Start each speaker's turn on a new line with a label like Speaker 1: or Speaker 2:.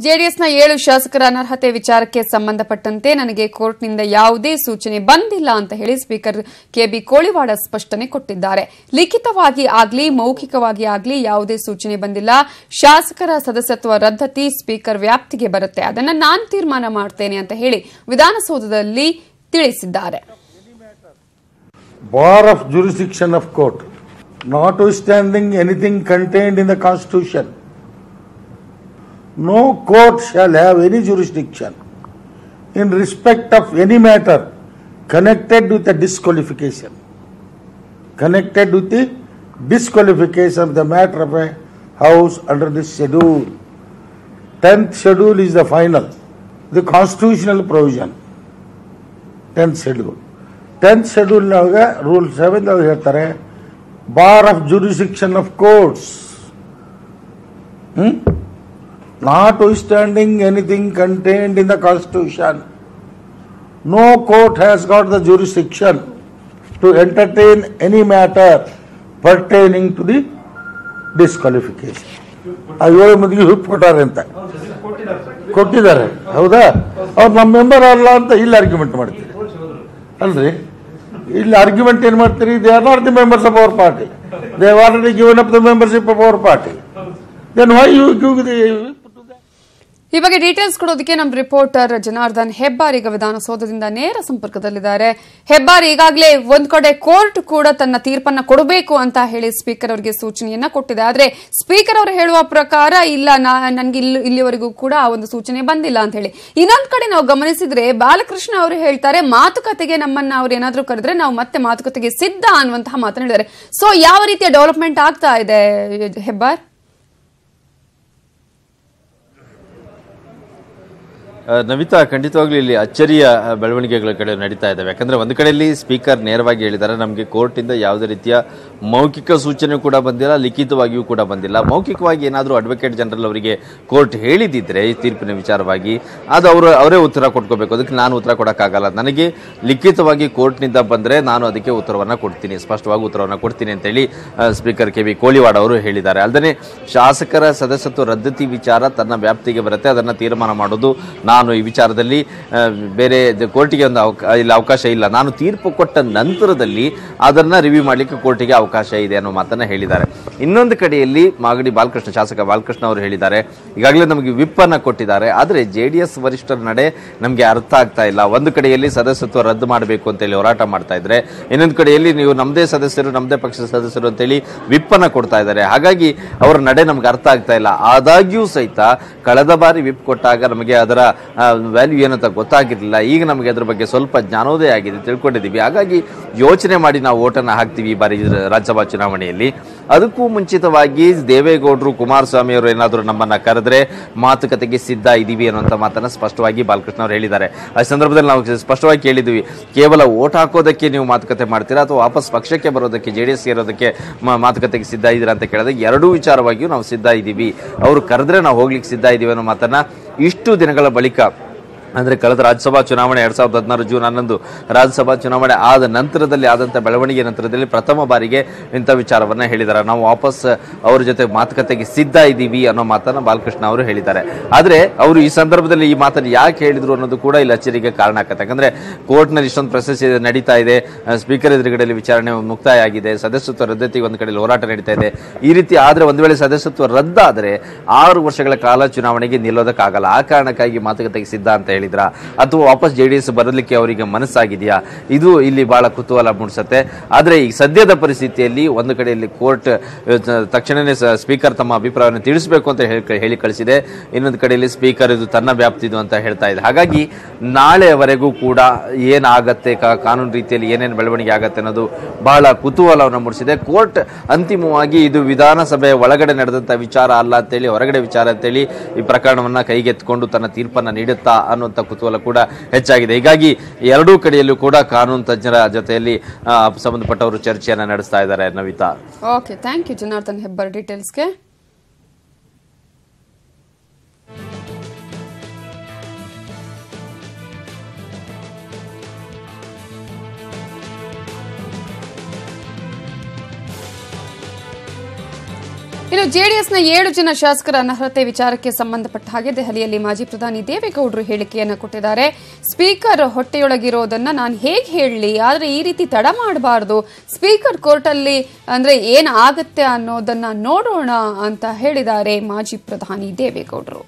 Speaker 1: ಜೆಡಿಎಸ್ನ 7 ಶಾಸಕರ ಅನರ್ಹತೆ ವಿಚಾರಕ್ಕೆ ಸಂಬಂಧಪಟ್ಟಂತೆ ನನಗೆ ಕೋರ್ಟ್ನಿಂದ ಯಾವುದೇ ಸೂಚನೆ ಬಂದಿಲ್ಲ ಅಂತ ಹೇಳಿ ಸ್ಪೀಕರ್ ಕೆಬಿ ಕೋಳಿವಾಡ ಸ್ಪಷ್ಟನೆ ಕೊಟ್ಟಿದ್ದಾರೆ. ಲಿಖಿತವಾಗಿ ಆಗಲಿ ಮೌಖಿಕವಾಗಿ ಆಗಲಿ ಯಾವುದೇ ಸೂಚನೆ ಬಂದಿಲ್ಲ. ಶಾಸಕರ ಸದಸ್ಯತ್ವ ರದ್ದತಿ ಸ್ಪೀಕರ್ ವ್ಯಾಪ್ತಿಗೆ ಬರುತ್ತೆ, ಅದನ್ನು ನಾನು ತೀರ್ಮಾನ ಮಾಡ್ತೇನೆ ಅಂತ ಹೇಳಿ ವಿಧಾನಸೌಧದಲ್ಲಿ ತಿಳಿಸಿದ್ದಾರೆ.
Speaker 2: Bar of jurisdiction of court, notwithstanding anything contained in the Constitution, no court shall have any jurisdiction in respect of any matter connected with the disqualification. Connected with the disqualification of the matter of a house under this schedule. 10th schedule is the final, the constitutional provision. 10th schedule. 10th schedule ನಾಗ rule 7 ಹೇಳ್ತಾರೆ bar of jurisdiction of courts notwithstanding anything contained in the Constitution, no court has got the jurisdiction to entertain any matter pertaining to the disqualification. ಅಯ್ಯೋ ಮಂದಿಗೆ ಹುಟ್ಟು ಕೊಟ್ಟಾರೆ ಅಂತ ಕೊಟ್ಟಿದ್ದಾರೆ, ಹೌದಾ? ಅವ್ರು ನಮ್ಮ ಮೆಂಬರ್ ಅಲ್ಲ ಅಂತ ಇಲ್ಲಿ ಆರ್ಗ್ಯುಮೆಂಟ್ ಮಾಡ್ತೀರಿ ಅಲ್ರಿ? ಇಲ್ಲಿ ಆರ್ಗ್ಯುಮೆಂಟ್ ಏನ್ ಮಾಡ್ತೀರಿ? They are not the members of our party, they have already given up the membership of our party. Then why you give the
Speaker 1: ಈ ಬಗ್ಗೆ ಡೀಟೇಲ್ಸ್ ಕೊಡೋದಕ್ಕೆ ನಮ್ಮ ರಿಪೋರ್ಟರ್ ಜನಾರ್ದನ್ ಹೆಬ್ಬಾರ್ ಈಗ ವಿಧಾನಸೌಧದಿಂದ ನೇರ ಸಂಪರ್ಕದಲ್ಲಿದ್ದಾರೆ. ಹೆಬ್ಬಾರ್, ಈಗಾಗಲೇ ಒಂದ್ ಕಡೆ ಕೋರ್ಟ್ ಕೂಡ ತನ್ನ ತೀರ್ಪನ್ನ ಕೊಡಬೇಕು ಅಂತ ಹೇಳಿ ಸ್ಪೀಕರ್ ಅವರಿಗೆ ಸೂಚನೆಯನ್ನ ಕೊಟ್ಟಿದೆ. ಆದ್ರೆ ಸ್ಪೀಕರ್ ಅವರು ಹೇಳುವ ಪ್ರಕಾರ ಇಲ್ಲ, ನನ್ಗೆ ಇಲ್ಲಿವರೆಗೂ ಕೂಡ ಆ ಒಂದು ಸೂಚನೆ ಬಂದಿಲ್ಲ ಅಂತ ಹೇಳಿ. ಇನ್ನೊಂದ್ ಕಡೆ ನಾವು ಗಮನಿಸಿದ್ರೆ ಬಾಲಕೃಷ್ಣ ಅವರು ಹೇಳ್ತಾರೆ ಮಾತುಕತೆಗೆ ನಮ್ಮನ್ನ ಅವ್ರು ಏನಾದ್ರೂ ಕರೆದ್ರೆ ನಾವು ಮತ್ತೆ ಮಾತುಕತೆಗೆ ಸಿದ್ಧ ಅನ್ನುವಂತಹ ಮಾತನ್ನ ಹೇಳಿದ್ದಾರೆ. ಸೊ ಯಾವ ರೀತಿಯ ಡೆವಲಪ್ಮೆಂಟ್ ಆಗ್ತಾ ಇದೆ ಹೆಬ್ಬಾರ್?
Speaker 3: ನವಿತಾ, ಖಂಡಿತವಾಗ್ಲೂ ಇಲ್ಲಿ ಅಚ್ಚರಿಯ ಬೆಳವಣಿಗೆಗಳ ಕಡೆ ನಡೀತಾ ಇದ್ದಾವೆ. ಯಾಕಂದ್ರೆ ಒಂದು ಕಡೆಯಲ್ಲಿ ಸ್ಪೀಕರ್ ನೇರವಾಗಿ ಹೇಳಿದ್ದಾರೆ, ನಮಗೆ ಕೋರ್ಟಿಂದ ಯಾವುದೇ ರೀತಿಯ ಮೌಖಿಕ ಸೂಚನೆ ಕೂಡ ಬಂದಿಲ್ಲ, ಲಿಖಿತವಾಗಿಯೂ ಕೂಡ ಬಂದಿಲ್ಲ. ಮೌಖಿಕವಾಗಿ ಏನಾದರೂ ಅಡ್ವೊಕೇಟ್ ಜನರಲ್ ಅವರಿಗೆ ಕೋರ್ಟ್ ಹೇಳಿದಿದ್ರೆ ಈ ತೀರ್ಪಿನ ವಿಚಾರವಾಗಿ ಅದು ಅವರೇ ಉತ್ತರ ಕೊಟ್ಕೋಬೇಕು. ಅದಕ್ಕೆ ನಾನು ಉತ್ತರ ಕೊಡೋಕ್ಕಾಗಲ್ಲ. ನನಗೆ ಲಿಖಿತವಾಗಿ ಕೋರ್ಟ್ನಿಂದ ಬಂದರೆ ನಾನು ಅದಕ್ಕೆ ಉತ್ತರವನ್ನು ಕೊಡ್ತೀನಿ, ಸ್ಪಷ್ಟವಾಗಿ ಉತ್ತರವನ್ನು ಕೊಡ್ತೀನಿ ಅಂತೇಳಿ ಸ್ಪೀಕರ್ ಕೆಬಿ ಕೋಳಿವಾಡ ಅವರು ಹೇಳಿದ್ದಾರೆ. ಅಲ್ಲದೆ ಶಾಸಕರ ಸದಸ್ಯತ್ವ ರದ್ದತಿ ವಿಚಾರ ತನ್ನ ವ್ಯಾಪ್ತಿಗೆ ಬರುತ್ತೆ, ಅದನ್ನು ತೀರ್ಮಾನ ಮಾಡೋದು ನಾನು ಈ ವಿಚಾರದಲ್ಲಿ ಬೇರೆ ಕೋರ್ಟಿಗೆ ಒಂದು ಇಲ್ಲಿ ಅವಕಾಶ ಇಲ್ಲ. ನಾನು ತೀರ್ಪು ಕೊಟ್ಟ ನಂತರದಲ್ಲಿ ಅದನ್ನ ರಿವ್ಯೂ ಮಾಡಲಿಕ್ಕೆ ಕೋರ್ಟಿಗೆ ಅವಕಾಶ ಇದೆ ಅನ್ನೋ ಮಾತನ್ನ ಹೇಳಿದ್ದಾರೆ. ಇನ್ನೊಂದು ಕಡೆಯಲ್ಲಿ ಮಾಗಡಿ ಬಾಲಕೃಷ್ಣ, ಶಾಸಕ ಬಾಲಕೃಷ್ಣ ಅವರು ಹೇಳಿದ್ದಾರೆ, ಈಗಾಗಲೇ ನಮಗೆ ವಿಪ್ ಅನ್ನ ಕೊಟ್ಟಿದ್ದಾರೆ, ಆದರೆ ಜೆಡಿಎಸ್ ವರಿಷ್ಠರ ನಡೆ ನಮಗೆ ಅರ್ಥ ಆಗ್ತಾ ಇಲ್ಲ. ಒಂದು ಕಡೆಯಲ್ಲಿ ಸದಸ್ಯತ್ವ ರದ್ದು ಮಾಡಬೇಕು ಅಂತೇಳಿ ಹೋರಾಟ ಮಾಡ್ತಾ ಇದ್ರೆ, ಇನ್ನೊಂದು ಕಡೆಯಲ್ಲಿ ನೀವು ನಮ್ಮದೇ ಸದಸ್ಯರು, ನಮ್ಮದೇ ಪಕ್ಷದ ಸದಸ್ಯರು ಅಂತೇಳಿ ವಿಪ್ ಅನ್ನ ಕೊಡ್ತಾ ಇದ್ದಾರೆ. ಹಾಗಾಗಿ ಅವರ ನಡೆ ನಮ್ಗೆ ಅರ್ಥ ಆಗ್ತಾ ಇಲ್ಲ. ಆದಾಗ್ಯೂ ಸಹಿತ ಕಳೆದ ಬಾರಿ ವಿಪ್ ಕೊಟ್ಟಾಗ ನಮಗೆ ಅದರ ವ್ಯಾಲ್ಯೂ ಏನಂತ ಗೊತ್ತಾಗಿರಲಿಲ್ಲ. ಈಗ ನಮಗೆ ಅದ್ರ ಬಗ್ಗೆ ಸ್ವಲ್ಪ ಜ್ಞಾನೋದಯ ಆಗಿದೆ, ತಿಳ್ಕೊಂಡಿದ್ದೀವಿ. ಹಾಗಾಗಿ ಯೋಚನೆ ಮಾಡಿ ನಾವು ಓಟನ್ನು ಹಾಕ್ತೀವಿ ಈ ಬಾರಿ ರಾಜ್ಯಸಭಾ ಚುನಾವಣೆಯಲ್ಲಿ. ಅದಕ್ಕೂ ಮುಂಚಿತವಾಗಿ ದೇವೇಗೌಡರು, ಕುಮಾರಸ್ವಾಮಿ ಅವರು ಏನಾದರೂ ನಮ್ಮನ್ನ ಕರೆದ್ರೆ ಮಾತುಕತೆಗೆ ಸಿದ್ಧ ಇದ್ದೀವಿ ಅನ್ನುವಂಥ ಮಾತನ್ನ ಸ್ಪಷ್ಟವಾಗಿ ಬಾಲಕೃಷ್ಣ ಅವರು ಹೇಳಿದ್ದಾರೆ. ಆ ಸಂದರ್ಭದಲ್ಲಿ ನಾವು ಸ್ಪಷ್ಟವಾಗಿ ಕೇಳಿದ್ವಿ, ಕೇವಲ ಓಟ್ ಹಾಕೋದಕ್ಕೆ ನೀವು ಮಾತುಕತೆ ಮಾಡ್ತೀರಾ ಅಥವಾ ವಾಪಸ್ ಪಕ್ಷಕ್ಕೆ ಬರೋದಕ್ಕೆ, ಜೆಡಿಎಸ್ ಸೇರೋದಕ್ಕೆ ಮಾತುಕತೆಗೆ ಸಿದ್ಧ ಇದ್ದೀರಾ ಅಂತ ಕೇಳಿದಾಗ ಎರಡೂ ವಿಚಾರವಾಗಿಯೂ ನಾವು ಸಿದ್ಧ ಇದ್ದೀವಿ, ಅವರು ಕರೆದ್ರೆ ನಾವು ಹೋಗ್ಲಿಕ್ಕೆ ಸಿದ್ಧ ಇದ್ದೀವಿ ಅನ್ನೋ ಮಾತನ್ನ ಇಷ್ಟು ದಿನಗಳ ಬಳಿಕ, ಅಂದರೆ ಕಳೆದ ರಾಜ್ಯಸಭಾ ಚುನಾವಣೆ 2016 ಜೂನ್ 11 ರಾಜ್ಯಸಭಾ ಚುನಾವಣೆ ಆದ ನಂತರದಲ್ಲಿ ಆದಂಥ ಬೆಳವಣಿಗೆ ನಂತರದಲ್ಲಿ ಪ್ರಥಮ ಬಾರಿಗೆ ಇಂಥ ವಿಚಾರವನ್ನ ಹೇಳಿದ್ದಾರೆ. ನಾವು ವಾಪಸ್ ಅವ್ರ ಜೊತೆ ಮಾತುಕತೆಗೆ ಸಿದ್ಧ ಇದ್ದೀವಿ ಅನ್ನೋ ಮಾತನ್ನ ಬಾಲಕೃಷ್ಣ ಅವರು ಹೇಳಿದ್ದಾರೆ. ಆದರೆ ಅವರು ಈ ಸಂದರ್ಭದಲ್ಲಿ ಈ ಮಾತನ್ನು ಯಾಕೆ ಹೇಳಿದ್ರು ಅನ್ನೋದು ಕೂಡ ಇಲ್ಲಿ ಅಚ್ಚರಿಗೆ ಕಾರಣ ಆಗುತ್ತೆ. ಯಾಕಂದ್ರೆ ಕೋರ್ಟ್ನಲ್ಲಿ ಇಷ್ಟೊಂದು ಪ್ರೊಸೆಸ್ ನಡೀತಾ ಇದೆ, ಸ್ಪೀಕರ್ ಎದುರುಗಡೆಯಲ್ಲಿ ವಿಚಾರಣೆ ಮುಕ್ತಾಯ ಆಗಿದೆ, ಸದಸ್ಯತ್ವ ರದ್ದತಿಗೆ ಒಂದು ಕಡೆ ಹೋರಾಟ ನಡೀತಾ ಇದೆ. ಈ ರೀತಿ ಆದ್ರೆ ಒಂದು ವೇಳೆ ಸದಸ್ಯತ್ವ ರದ್ದಾದರೆ 6 ವರ್ಷಗಳ ಕಾಲ ಚುನಾವಣೆಗೆ ನಿಲ್ಲೋದಕ್ಕಾಗಲ್ಲ. ಆ ಕಾರಣಕ್ಕಾಗಿ ಮಾತುಕತೆಗೆ ಸಿದ್ಧ ಅಂತ ಹೇಳಿದ್ರ ಅಥವಾ ವಾಪಸ್ ಜೆಡಿಎಸ್ ಬರಲಿಕ್ಕೆ ಅವರಿಗೆ ಮನಸ್ಸಾಗಿದೆಯಾ? ಇದು ಇಲ್ಲಿ ಬಹಳ ಕುತೂಹಲ ಮೂಡಿಸುತ್ತೆ. ಆದರೆ ಈ ಸದ್ಯದ ಪರಿಸ್ಥಿತಿಯಲ್ಲಿ ಒಂದು ಕಡೆಯಲ್ಲಿ ಕೋರ್ಟ್ ತಕ್ಷಣವೇ ಸ್ಪೀಕರ್ ತಮ್ಮ ಅಭಿಪ್ರಾಯವನ್ನು ತಿಳಿಸಬೇಕು ಅಂತ ಹೇಳಿ ಕಳಿಸಿದೆ, ಇನ್ನೊಂದು ಕಡೆಯಲ್ಲಿ ಸ್ಪೀಕರ್ ಇದು ತನ್ನ ವ್ಯಾಪ್ತಿದು ಅಂತ ಹೇಳ್ತಾ ಇದೆ. ಹಾಗಾಗಿ ನಾಳೆವರೆಗೂ ಕೂಡ ಏನಾಗತ್ತೆ, ಕಾನೂನು ರೀತಿಯಲ್ಲಿ ಏನೇನು ಬೆಳವಣಿಗೆ ಆಗತ್ತೆ ಅನ್ನೋದು ಬಹಳ ಕುತೂಹಲವನ್ನು ಮೂಡಿಸಿದೆ. ಕೋರ್ಟ್ ಅಂತಿಮವಾಗಿ ಇದು ವಿಧಾನಸಭೆಯ ಒಳಗಡೆ ನಡೆದಂತ ವಿಚಾರ ಅಲ್ಲ ಅಂತೇಳಿ, ಹೊರಗಡೆ ವಿಚಾರ ಅಂತೇಳಿ ಈ ಪ್ರಕರಣವನ್ನ ಕೈಗೆತ್ತಿಕೊಂಡು ತನ್ನ ತೀರ್ಪನ್ನು ನೀಡುತ್ತಾ ಅನ್ನುವಂಥ ಕುತೂಹಲ ಕೂಡ ಹೆಚ್ಚಾಗಿದೆ. ಹೀಗಾಗಿ ಎರಡೂ ಕಡೆಯಲ್ಲೂ ಕೂಡ ಕಾನೂನು ತಜ್ಞರ ಜೊತೆಯಲ್ಲಿ ಸಂಬಂಧಪಟ್ಟವರು ಚರ್ಚೆಯನ್ನು ನಡೆಸ್ತಾ ಇದ್ದಾರೆ. Navitha,
Speaker 1: okay, thank you Janardhan Hebbar ಡೀಟೇಲ್ಸ್ಗೆ. ಇನ್ನು ಜೆಡಿಎಸ್ನ 7 ಜನ ಶಾಸಕರ ಅನರ್ಹತೆ ವಿಚಾರಕ್ಕೆ ಸಂಬಂಧಪಟ್ಟ ಹಾಗೆ ದೆಹಲಿಯಲ್ಲಿ ಮಾಜಿ ಪ್ರಧಾನಿ ದೇವೇಗೌಡರು ಹೇಳಿಕೆಯನ್ನು ಕೊಟ್ಟಿದ್ದಾರೆ. ಸ್ಪೀಕರ್ ಹೊಟ್ಟೆಯೊಳಗಿರೋದನ್ನ ನಾನು ಹೇಗೆ ಹೇಳಲಿ, ಆದ್ರೆ ಈ ರೀತಿ ತಡ ಮಾಡಬಾರದು, ಸ್ಪೀಕರ್ ಕೋರ್ಟ್ ಅಲ್ಲಿ ಅಂದ್ರೆ ಏನಾಗತ್ತೆ ಅನ್ನೋದನ್ನ ನೋಡೋಣ ಅಂತ ಹೇಳಿದ್ದಾರೆ ಮಾಜಿ ಪ್ರಧಾನಿ ದೇವೇಗೌಡರು.